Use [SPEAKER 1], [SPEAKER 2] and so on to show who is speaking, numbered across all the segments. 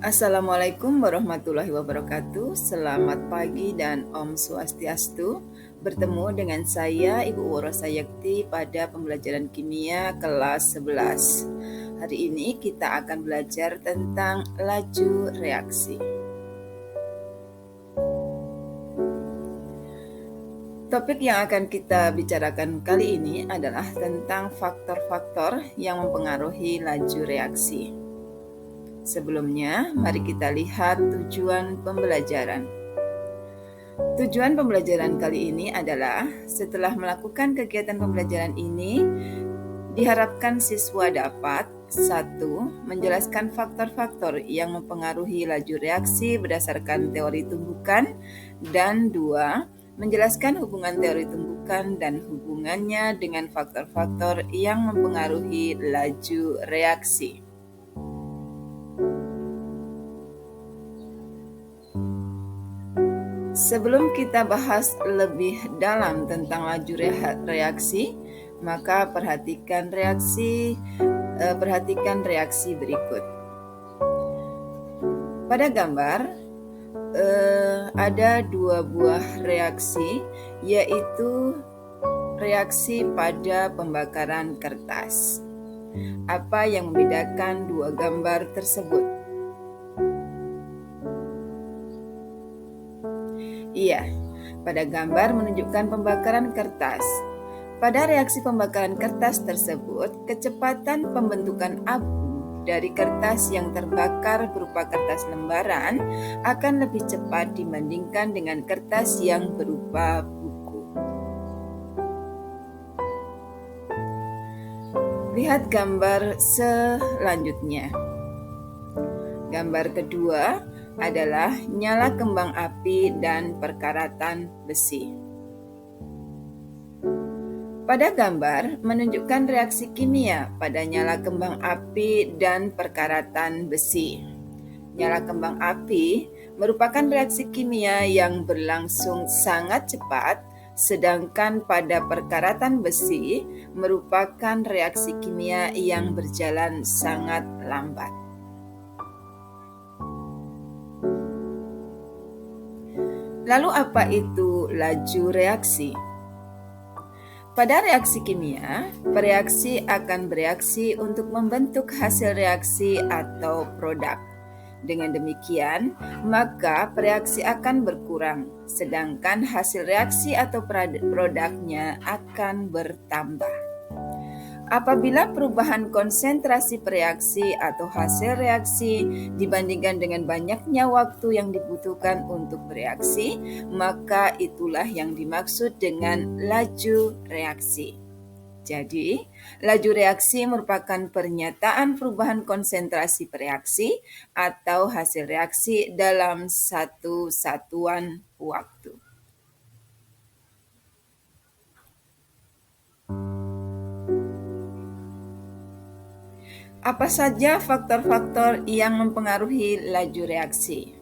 [SPEAKER 1] Assalamualaikum warahmatullahi wabarakatuh. Selamat pagi dan Om Swastiastu. Bertemu dengan saya Ibu Worosa Yakti pada pembelajaran kimia kelas 11. Hari ini kita akan belajar tentang laju reaksi. Topik yang akan kita bicarakan kali ini adalah tentang faktor-faktor yang mempengaruhi laju reaksi. Sebelumnya, mari kita lihat tujuan pembelajaran. Tujuan pembelajaran kali ini adalah setelah melakukan kegiatan pembelajaran ini, diharapkan siswa dapat 1. Menjelaskan faktor-faktor yang mempengaruhi laju reaksi berdasarkan teori tumbukan, dan 2. Menjelaskan hubungan teori tumbukan dan hubungannya dengan faktor-faktor yang mempengaruhi laju reaksi. Sebelum kita bahas lebih dalam tentang laju reaksi, maka perhatikan reaksi berikut. Pada gambar ada dua buah reaksi, yaitu reaksi pada pembakaran kertas. Apa yang membedakan dua gambar tersebut? Iya, pada gambar menunjukkan pembakaran kertas. Pada reaksi pembakaran kertas tersebut, kecepatan pembentukan abu dari kertas yang terbakar berupa kertas lembaran akan lebih cepat dibandingkan dengan kertas yang berupa buku. Lihat gambar selanjutnya. Gambar kedua adalah nyala kembang api dan perkaratan besi. Pada gambar menunjukkan reaksi kimia pada nyala kembang api dan perkaratan besi. Nyala kembang api merupakan reaksi kimia yang berlangsung sangat cepat, sedangkan pada perkaratan besi merupakan reaksi kimia yang berjalan sangat lambat. Lalu apa itu laju reaksi? Pada reaksi kimia, pereaksi akan bereaksi untuk membentuk hasil reaksi atau produk. Dengan demikian, maka pereaksi akan berkurang, sedangkan hasil reaksi atau produknya akan bertambah. Apabila perubahan konsentrasi pereaksi atau hasil reaksi dibandingkan dengan banyaknya waktu yang dibutuhkan untuk bereaksi, maka itulah yang dimaksud dengan laju reaksi. Jadi, laju reaksi merupakan pernyataan perubahan konsentrasi pereaksi atau hasil reaksi dalam satu satuan waktu. Apa saja faktor-faktor yang mempengaruhi laju reaksi?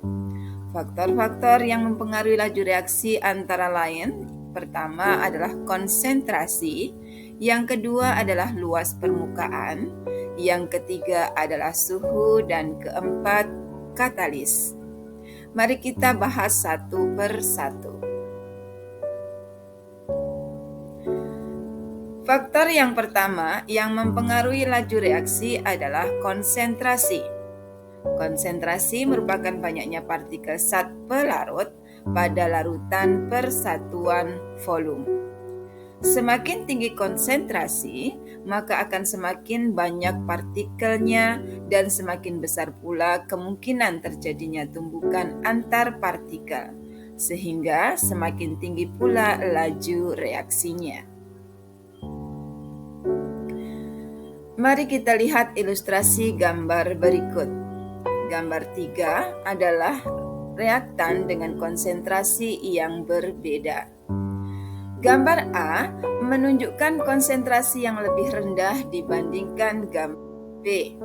[SPEAKER 1] Faktor-faktor yang mempengaruhi laju reaksi antara lain, pertama adalah konsentrasi, yang kedua adalah luas permukaan, yang ketiga adalah suhu, dan keempat katalis. Mari kita bahas satu per satu. Faktor yang pertama yang mempengaruhi laju reaksi adalah konsentrasi. Konsentrasi merupakan banyaknya partikel zat pelarut pada larutan persatuan volume. Semakin tinggi konsentrasi, maka akan semakin banyak partikelnya dan semakin besar pula kemungkinan terjadinya tumbukan antar partikel, sehingga semakin tinggi pula laju reaksinya. Mari kita lihat ilustrasi gambar berikut. Gambar 3 adalah reaktan dengan konsentrasi yang berbeda. Gambar A menunjukkan konsentrasi yang lebih rendah dibandingkan gambar B.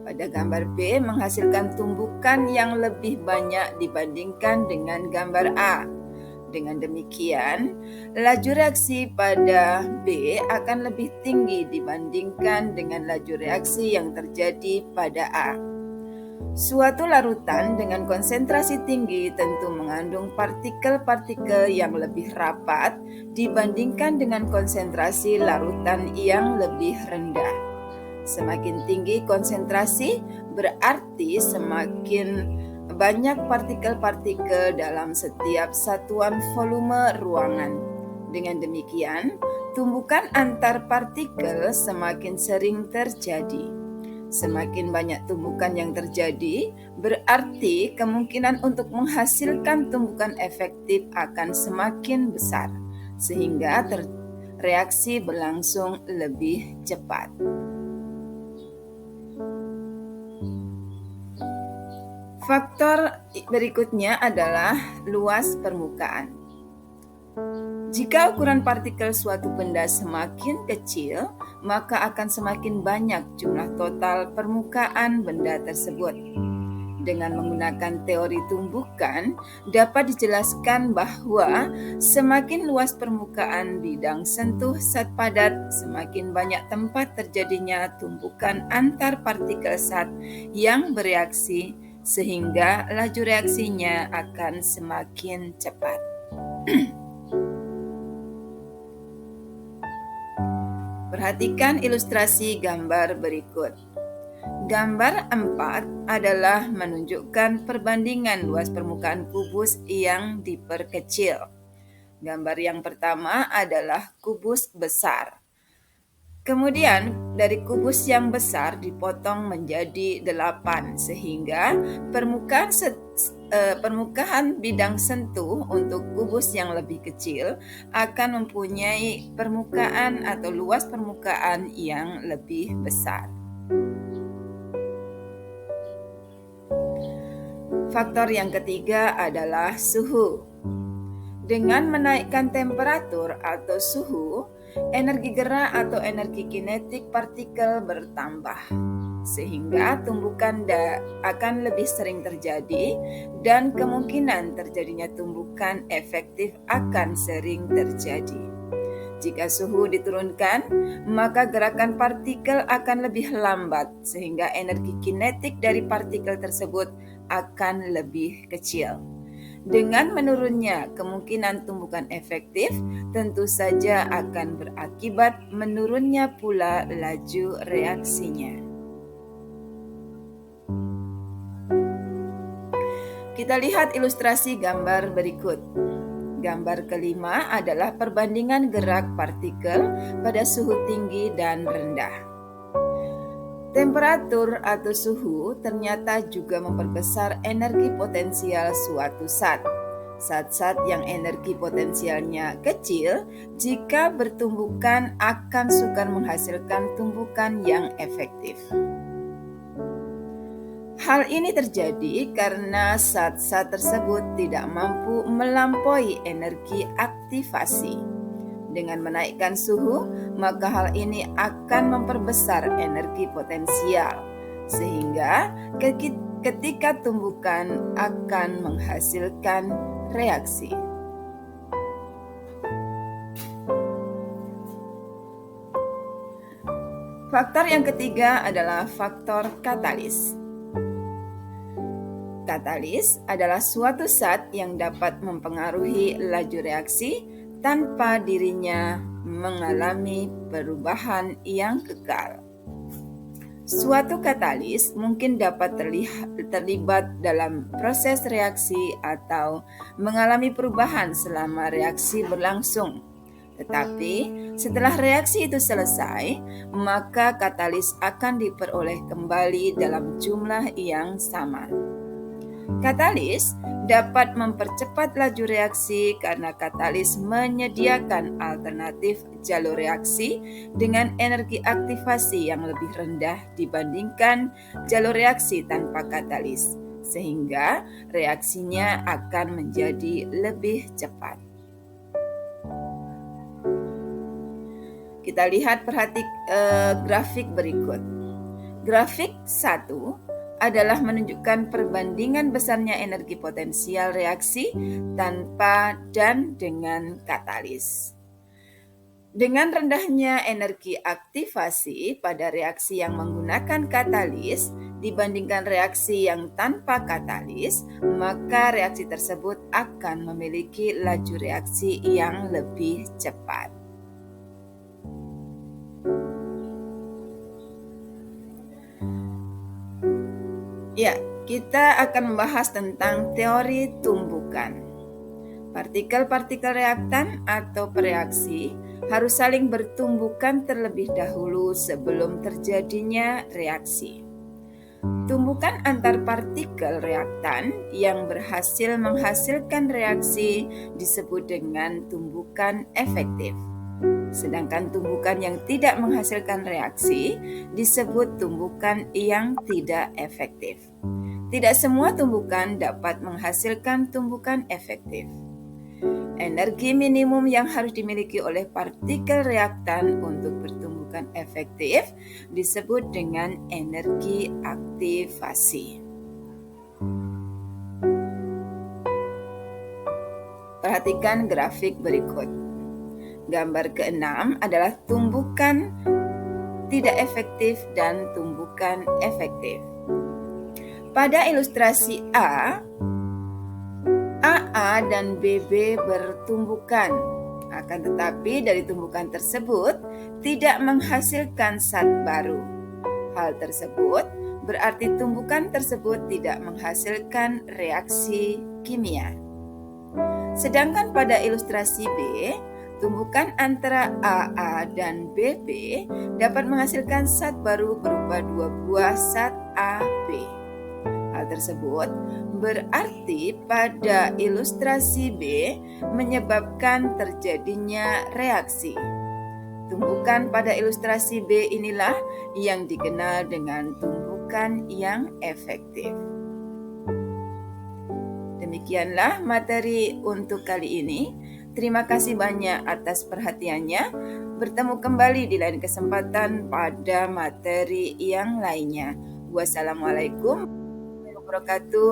[SPEAKER 1] Pada gambar B menghasilkan tumbukan yang lebih banyak dibandingkan dengan gambar A. Dengan demikian, laju reaksi pada B akan lebih tinggi dibandingkan dengan laju reaksi yang terjadi pada A. Suatu larutan dengan konsentrasi tinggi tentu mengandung partikel-partikel yang lebih rapat dibandingkan dengan konsentrasi larutan yang lebih rendah. Semakin tinggi konsentrasi berarti semakin banyak partikel-partikel dalam setiap satuan volume ruangan. Dengan demikian, tumbukan antar partikel semakin sering terjadi. Semakin banyak tumbukan yang terjadi, berarti kemungkinan untuk menghasilkan tumbukan efektif akan semakin besar, sehingga reaksi berlangsung lebih cepat. Faktor berikutnya adalah luas permukaan. Jika ukuran partikel suatu benda semakin kecil, maka akan semakin banyak jumlah total permukaan benda tersebut. Dengan menggunakan teori tumbukan, dapat dijelaskan bahwa semakin luas permukaan bidang sentuh zat padat, semakin banyak tempat terjadinya tumbukan antar partikel zat yang bereaksi, sehingga laju reaksinya akan semakin cepat. Perhatikan ilustrasi gambar berikut. Gambar 4 adalah menunjukkan perbandingan luas permukaan kubus yang diperkecil. Gambar yang pertama adalah kubus besar. Kemudian dari kubus yang besar dipotong menjadi 8 sehingga permukaan bidang sentuh untuk kubus yang lebih kecil akan mempunyai permukaan atau luas permukaan yang lebih besar. Faktor yang ketiga adalah suhu. Dengan menaikkan temperatur atau suhu, energi gerak atau energi kinetik partikel bertambah, sehingga tumbukan akan lebih sering terjadi dan kemungkinan terjadinya tumbukan efektif akan sering terjadi. Jika suhu diturunkan, maka gerakan partikel akan lebih lambat, sehingga energi kinetik dari partikel tersebut akan lebih kecil. Dengan menurunnya kemungkinan tumbukan efektif, tentu saja akan berakibat menurunnya pula laju reaksinya. Kita lihat ilustrasi gambar berikut. Gambar kelima adalah perbandingan gerak partikel pada suhu tinggi dan rendah. Temperatur atau suhu ternyata juga memperbesar energi potensial suatu zat. Zat-zat yang energi potensialnya kecil, jika bertumbukan akan sukar menghasilkan tumbukan yang efektif. Hal ini terjadi karena zat-zat tersebut tidak mampu melampaui energi aktivasi. Dengan menaikkan suhu, maka hal ini akan memperbesar energi potensial, sehingga ketika tumbukan akan menghasilkan reaksi. Faktor yang ketiga adalah faktor katalis. Katalis adalah suatu zat yang dapat mempengaruhi laju reaksi tanpa dirinya mengalami perubahan yang kekal. Suatu katalis mungkin dapat terlibat dalam proses reaksi atau mengalami perubahan selama reaksi berlangsung. Tetapi setelah reaksi itu selesai, maka katalis akan diperoleh kembali dalam jumlah yang sama. Katalis dapat mempercepat laju reaksi karena katalis menyediakan alternatif jalur reaksi dengan energi aktivasi yang lebih rendah dibandingkan jalur reaksi tanpa katalis, sehingga reaksinya akan menjadi lebih cepat. Kita lihat grafik berikut. Grafik 1 adalah menunjukkan perbandingan besarnya energi potensial reaksi tanpa dan dengan katalis. Dengan rendahnya energi aktivasi pada reaksi yang menggunakan katalis, dibandingkan reaksi yang tanpa katalis, maka reaksi tersebut akan memiliki laju reaksi yang lebih cepat. Ya, kita akan membahas tentang teori tumbukan. Partikel-partikel reaktan atau pereaksi harus saling bertumbukan terlebih dahulu sebelum terjadinya reaksi. Tumbukan antar partikel reaktan yang berhasil menghasilkan reaksi disebut dengan tumbukan efektif. Sedangkan tumbukan yang tidak menghasilkan reaksi disebut tumbukan yang tidak efektif. Tidak semua tumbukan dapat menghasilkan tumbukan efektif. Energi minimum yang harus dimiliki oleh partikel reaktan untuk bertumbukan efektif disebut dengan energi aktivasi. Perhatikan grafik berikut. Gambar ke-6 adalah tumbukan tidak efektif dan tumbukan efektif. Pada ilustrasi A, AA dan BB bertumbukan, akan tetapi dari tumbukan tersebut tidak menghasilkan zat baru. Hal tersebut berarti tumbukan tersebut tidak menghasilkan reaksi kimia. Sedangkan pada ilustrasi B, tumbukan antara AA dan BB dapat menghasilkan zat baru berupa 2 buah zat AB. Hal tersebut berarti pada ilustrasi B menyebabkan terjadinya reaksi. Tumbukan pada ilustrasi B inilah yang dikenal dengan tumbukan yang efektif. Demikianlah materi untuk kali ini. Terima kasih banyak atas perhatiannya. Bertemu kembali di lain kesempatan pada materi yang lainnya. Wassalamualaikum warahmatullahi wabarakatuh.